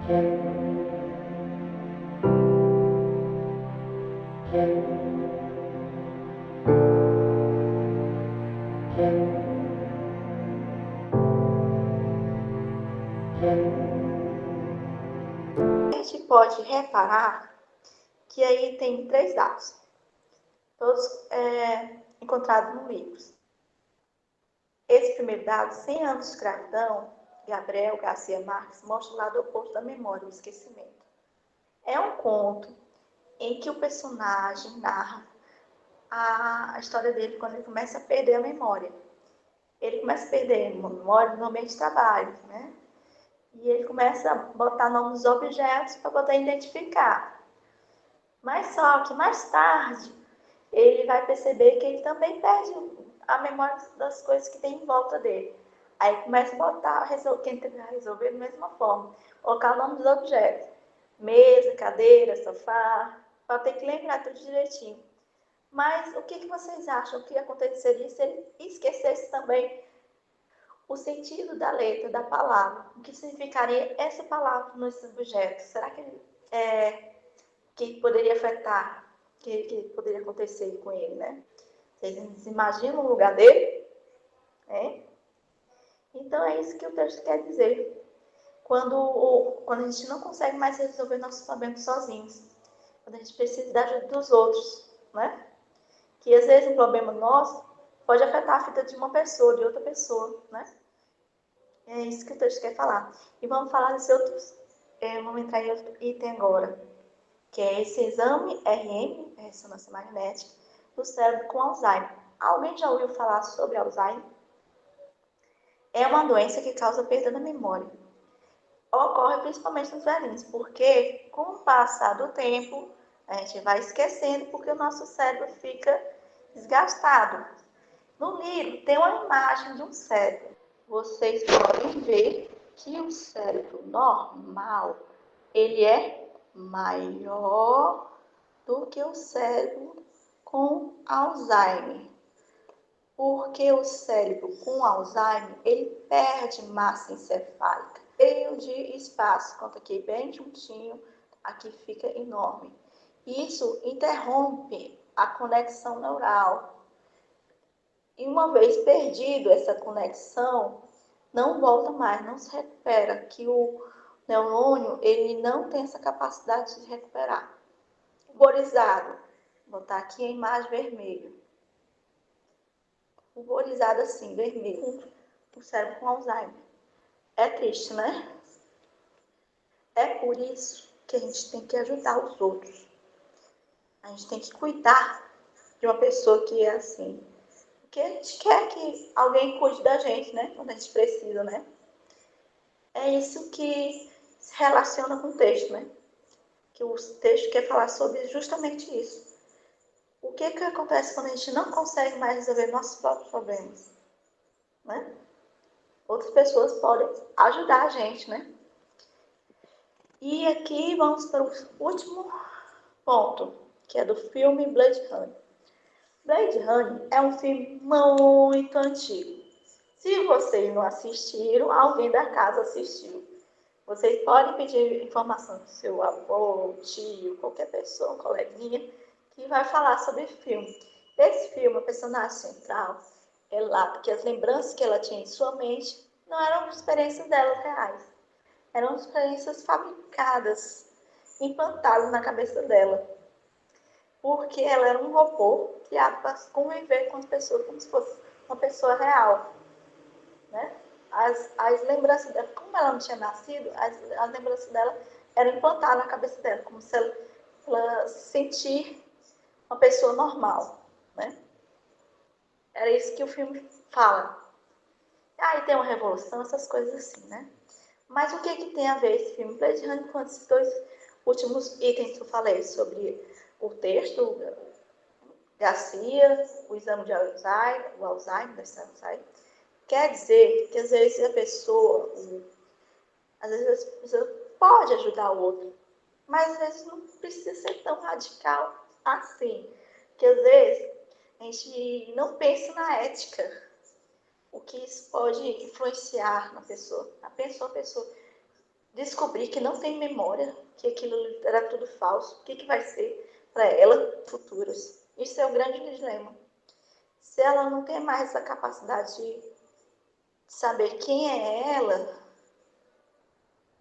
A gente pode reparar que aí tem 3 dados, todos encontrados no livro. Esse primeiro dado, 100 anos de escravidão, Gabriel Garcia Marques, mostra o lado oposto da memória, o esquecimento. É um conto em que o personagem narra a história dele quando ele começa a perder a memória. Ele começa a perder a memória no ambiente de trabalho, né? E ele começa a botar nomes nos objetos para poder identificar. Mas só que mais tarde ele vai perceber que ele também perde a memória das coisas que tem em volta dele. Aí começa a botar, tentar resolver da mesma forma, colocar o nome dos objetos. Mesa, cadeira, sofá, para ter que lembrar tudo direitinho. Mas o que vocês acham que aconteceria se ele esquecesse também o sentido da letra, da palavra? O que significaria essa palavra nesses objetos? Será que poderia afetar, que poderia acontecer com ele, né? Vocês imaginam o lugar dele? Então é isso que o texto quer dizer. Quando a gente não consegue mais resolver nossos problemas sozinhos, quando a gente precisa da ajuda dos outros, né? Que às vezes um problema nosso pode afetar a vida de uma pessoa, de outra pessoa, né? É isso que o texto quer falar. E vamos falar desse outros, vamos entrar em outro item agora, que é esse exame RM, ressonância magnética, do cérebro com Alzheimer. Alguém já ouviu falar sobre Alzheimer? É uma doença que causa perda da memória. Ocorre principalmente nos velhinhos, porque com o passar do tempo, a gente vai esquecendo porque o nosso cérebro fica desgastado. No livro tem uma imagem de um cérebro. Vocês podem ver que o cérebro normal, ele é maior do que o cérebro com Alzheimer. Porque o cérebro com Alzheimer, ele perde massa encefálica, cheio de espaço, quanto aqui bem juntinho, aqui fica enorme. Isso interrompe a conexão neural. E uma vez perdido essa conexão, não volta mais, não se recupera, que o neurônio, ele não tem essa capacidade de recuperar. Ruborizado, vou botar aqui a imagem vermelha. Ruborizado assim, vermelho, o cérebro com Alzheimer. É triste, né? É por isso que a gente tem que ajudar os outros. A gente tem que cuidar de uma pessoa que é assim. Porque a gente quer que alguém cuide da gente, né? Quando a gente precisa, né? É isso que se relaciona com o texto, né? Que o texto quer falar sobre justamente isso. O que acontece quando a gente não consegue mais resolver nossos próprios problemas, né? Outras pessoas podem ajudar a gente, né? E aqui vamos para o último ponto, que é do filme Blade Runner. Blade Runner é um filme muito antigo. Se vocês não assistiram, alguém da casa assistiu. Vocês podem pedir informação do seu avô, tio, qualquer pessoa, coleguinha, que vai falar sobre o filme. Esse filme, a personagem central é lá, porque as lembranças que ela tinha em sua mente não eram experiências dela reais. Eram experiências fabricadas, implantadas na cabeça dela. Porque ela era um robô criado para conviver com as pessoas como se fosse uma pessoa real, né? As lembranças dela, como ela não tinha nascido, as lembranças dela eram implantadas na cabeça dela, como se ela se sentir uma pessoa normal, né? Era isso que o filme fala. Aí tem uma revolução, essas coisas assim, né? Mas o que tem a ver esse filme Blade Runner com esses dois últimos itens que eu falei sobre o texto, Garcia, o exame de Alzheimer, o Alzheimer, quer dizer que às vezes a pessoa pode ajudar o outro, mas às vezes não precisa ser tão radical assim, que às vezes a gente não pensa na ética, o que isso pode influenciar na pessoa. A pessoa descobrir que não tem memória, que aquilo era tudo falso, o que vai ser para ela futuras? Isso é o grande dilema. Se ela não tem mais essa capacidade de saber quem é ela,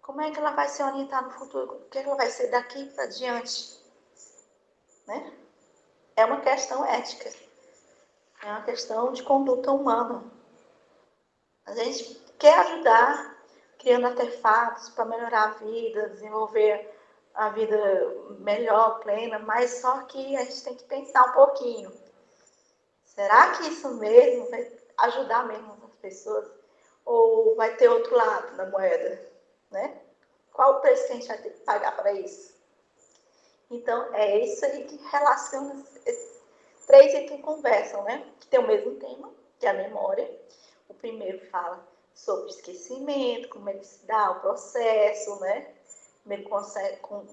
como é que ela vai se orientar no futuro? O que ela vai ser daqui para diante? Né? É uma questão ética. É uma questão de conduta humana. A gente quer ajudar criando artefatos para melhorar a vida, desenvolver a vida melhor, plena, mas só que a gente tem que pensar um pouquinho. Será que isso mesmo vai ajudar mesmo as pessoas? Ou vai ter outro lado da moeda? Né? Qual o preço que a gente vai ter que pagar para isso? Então, é isso aí que relaciona esses três itens que conversam, né? Que tem o mesmo tema, que é a memória. O primeiro fala sobre esquecimento, como é que se dá o processo, né? Como ele consegue, com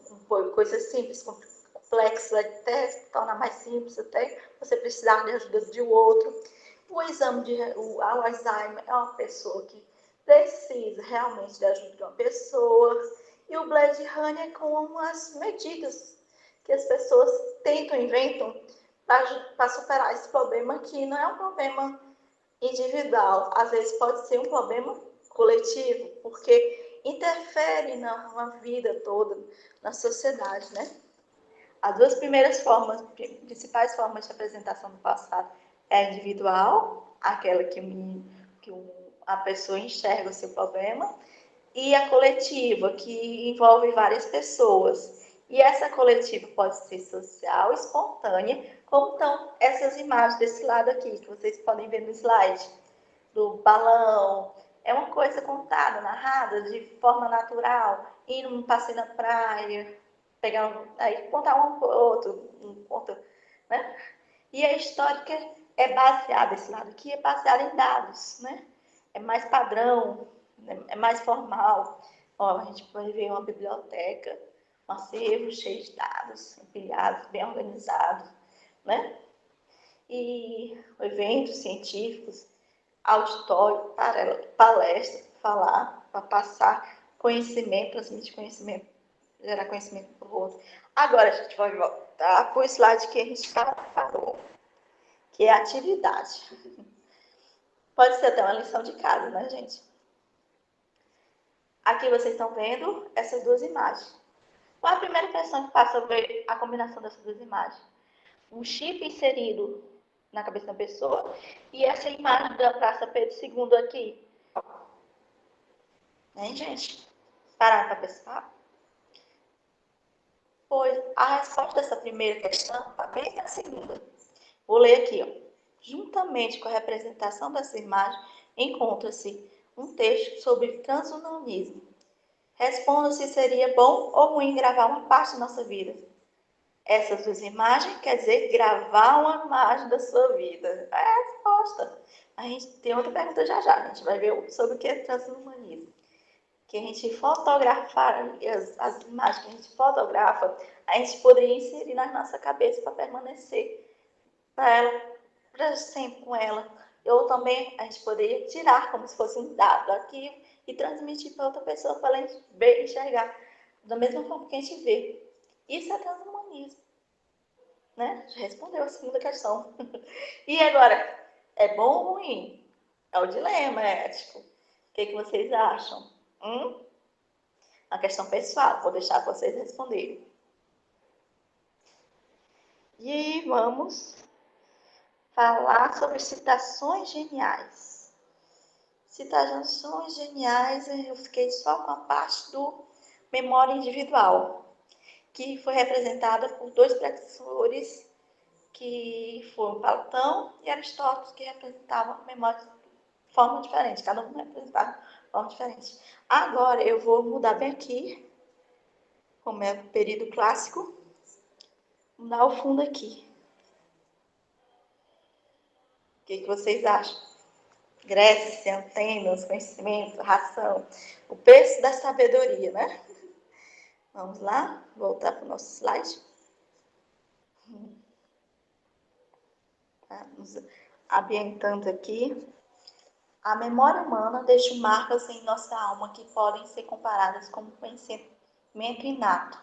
coisas simples, complexas, até se torna mais simples, até você precisar de ajuda de outro. O Alzheimer é uma pessoa que precisa realmente de ajuda de uma pessoa. E o Blade Runner é com as medidas que as pessoas tentam, inventam para superar esse problema, que não é um problema individual, às vezes pode ser um problema coletivo, porque interfere na vida toda, na sociedade, né? As duas primeiras formas, principais formas de apresentação do passado é a individual, aquela que a pessoa enxerga o seu problema, e a coletiva, que envolve várias pessoas. E essa coletiva pode ser social, espontânea, como estão essas imagens desse lado aqui, que vocês podem ver no slide, do balão. É uma coisa contada, narrada de forma natural, ir num passeio na praia, aí contar um outro, né? E a histórica é baseada, esse lado aqui é baseada em dados, né? É mais padrão, é mais formal. Ó, a gente pode ver uma biblioteca, um acervo cheio de dados, empilhados, bem organizados, né? E eventos científicos, auditório, palestra, falar, para passar conhecimento, transmitir conhecimento, gerar conhecimento para o outro. Agora a gente vai voltar para o slide que a gente parou, que é a atividade. Pode ser até uma lição de casa, né, gente? Aqui vocês estão vendo essas duas imagens. Qual a primeira impressão que passa a ver a combinação dessas duas imagens? Um chip inserido na cabeça da pessoa e essa imagem da Praça Pedro II aqui. Hein, gente? Pararam para pensar? Pois a resposta dessa primeira questão está bem na segunda. Vou ler aqui, ó. Juntamente com a representação dessa imagem, encontra-se um texto sobre transhumanismo. Responda se seria bom ou ruim gravar uma parte da nossa vida. Essas duas imagens quer dizer gravar uma imagem da sua vida. É a resposta. A gente tem outra pergunta já. A gente vai ver sobre o que é transhumanismo. Que a gente fotografar as imagens que a gente fotografa, a gente poderia inserir na nossa cabeça para permanecer para sempre com ela. Ou também a gente poderia tirar como se fosse um dado aqui e transmitir para outra pessoa para ela ver, enxergar da mesma forma que a gente vê. Isso é transhumanismo, né? Já respondeu a segunda questão. E agora, é bom ou ruim? É o dilema ético. O que vocês acham? Uma questão pessoal, vou deixar vocês responderem. E vamos falar sobre citações geniais. Citações geniais, eu fiquei só com a parte do memória individual, que foi representada por dois precursores, que foram Platão e Aristóteles, que representavam memória de forma diferente, cada um representava de forma diferente. Agora eu vou mudar bem aqui, como é o período clássico, mudar o fundo aqui. O que vocês acham? Grécia, Atenas, conhecimento, ração, o preço da sabedoria, né? Vamos lá, voltar para o nosso slide. Vamos ambientando aqui. A memória humana deixa marcas em nossa alma que podem ser comparadas com conhecimento inato,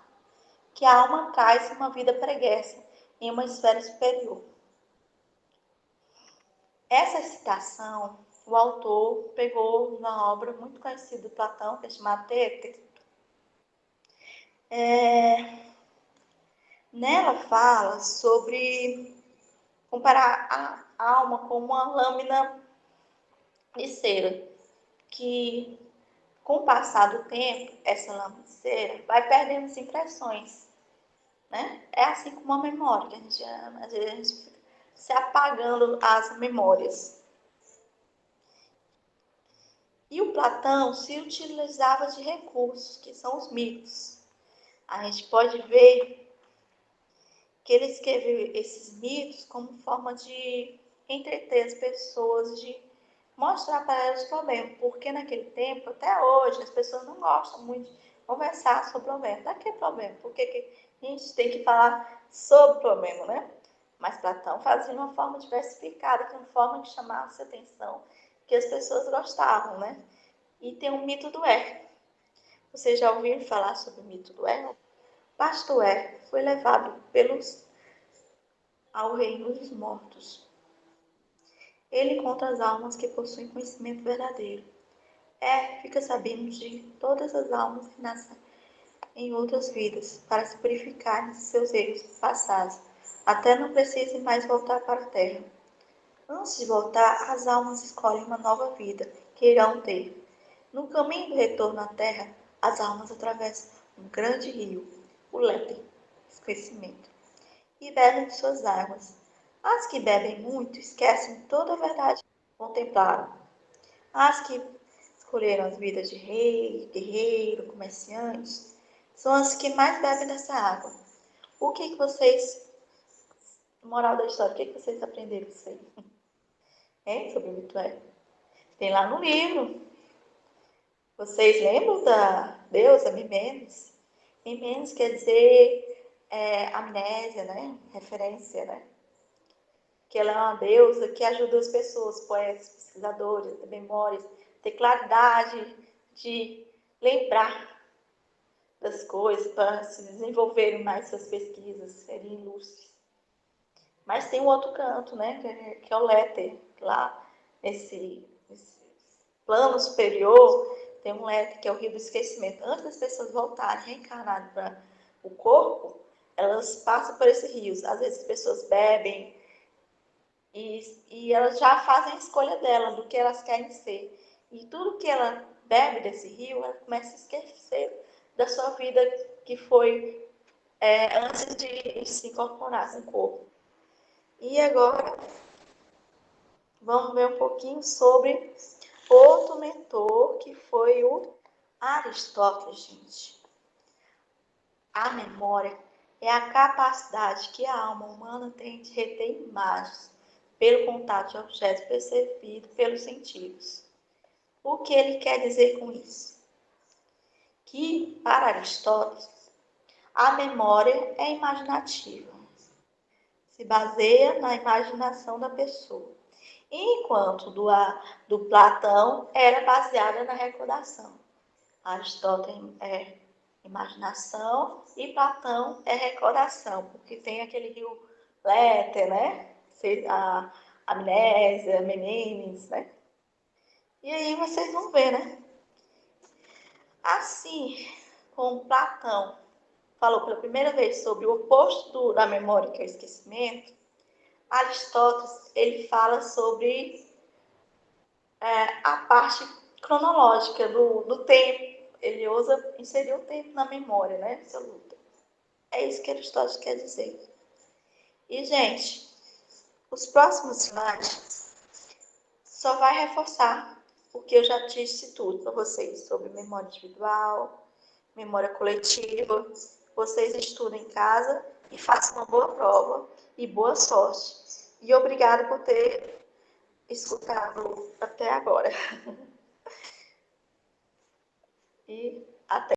que a alma traz uma vida pregressa em uma esfera superior. Essa citação, o autor pegou na obra muito conhecida de Platão, que é chamada Tétris. Nela fala sobre comparar a alma com uma lâmina de cera, que com o passar do tempo, essa lâmina de cera vai perdendo as impressões, né? É assim como a memória, que às vezes a gente fica se apagando as memórias. E o Platão se utilizava de recursos, que são os mitos. A gente pode ver que ele escreveu esses mitos como forma de entreter as pessoas, de mostrar para elas o problema, porque naquele tempo, até hoje, as pessoas não gostam muito de conversar sobre o problema. Para que problema? Porque a gente tem que falar sobre o problema, né? Mas Platão fazia uma forma diversificada, que é uma forma que chamasse a atenção, que as pessoas gostavam, né? E tem o mito do Er. Vocês já ouviram falar sobre o mito do Er? O pastor Er foi levado ao reino dos mortos. Ele encontra as almas que possuem conhecimento verdadeiro. Fica sabendo de todas as almas que nascem em outras vidas, para se purificarem de seus erros passados, até não precisem mais voltar para a terra. Antes de voltar, as almas escolhem uma nova vida que irão ter. No caminho do retorno à terra, as almas atravessam um grande rio, o Léter, esquecimento, e bebem de suas águas. As que bebem muito esquecem toda a verdade que contemplaram. As que escolheram as vidas de rei, guerreiro, comerciantes, são as que mais bebem dessa água. O que vocês, moral da história, o que vocês aprenderam com isso aí? Sobre o Mitué? Tem lá no livro. Vocês lembram da deusa Mimenes? Mimenes quer dizer amnésia, né? Referência, né? Que ela é uma deusa que ajuda as pessoas, poetas, pesquisadores, memórias, ter claridade de lembrar das coisas para se desenvolverem mais suas pesquisas, serem ilustres. Mas tem um outro canto, né? Que é o Léter, lá nesse plano superior, tem um Léter que é o rio do esquecimento. Antes das pessoas voltarem reencarnadas para o corpo, elas passam por esse rio. Às vezes as pessoas bebem e elas já fazem a escolha dela, do que elas querem ser. E tudo que ela bebe desse rio, ela começa a esquecer da sua vida que foi antes de se incorporar no corpo. E agora, vamos ver um pouquinho sobre outro mentor, que foi o Aristóteles, gente. A memória é a capacidade que a alma humana tem de reter imagens pelo contato de objetos percebidos pelos sentidos. O que ele quer dizer com isso? Que, para Aristóteles, a memória é imaginativa. Se baseia na imaginação da pessoa. Enquanto do Platão era baseada na recordação. Aristóteles é imaginação e Platão é recordação, porque tem aquele rio Léter, né? A amnésia, Menemes, né? E aí vocês vão ver, né? Assim como Platão falou pela primeira vez sobre o oposto da memória, que é o esquecimento, Aristóteles ele fala sobre a parte cronológica do tempo. Ele usa inserir o tempo na memória, né? Absoluta. É isso que Aristóteles quer dizer. E, gente, os próximos slides só vai reforçar o que eu já disse tudo para vocês sobre memória individual, memória coletiva. Vocês estudem em casa e façam uma boa prova e boa sorte. E obrigada por ter escutado até agora. E até.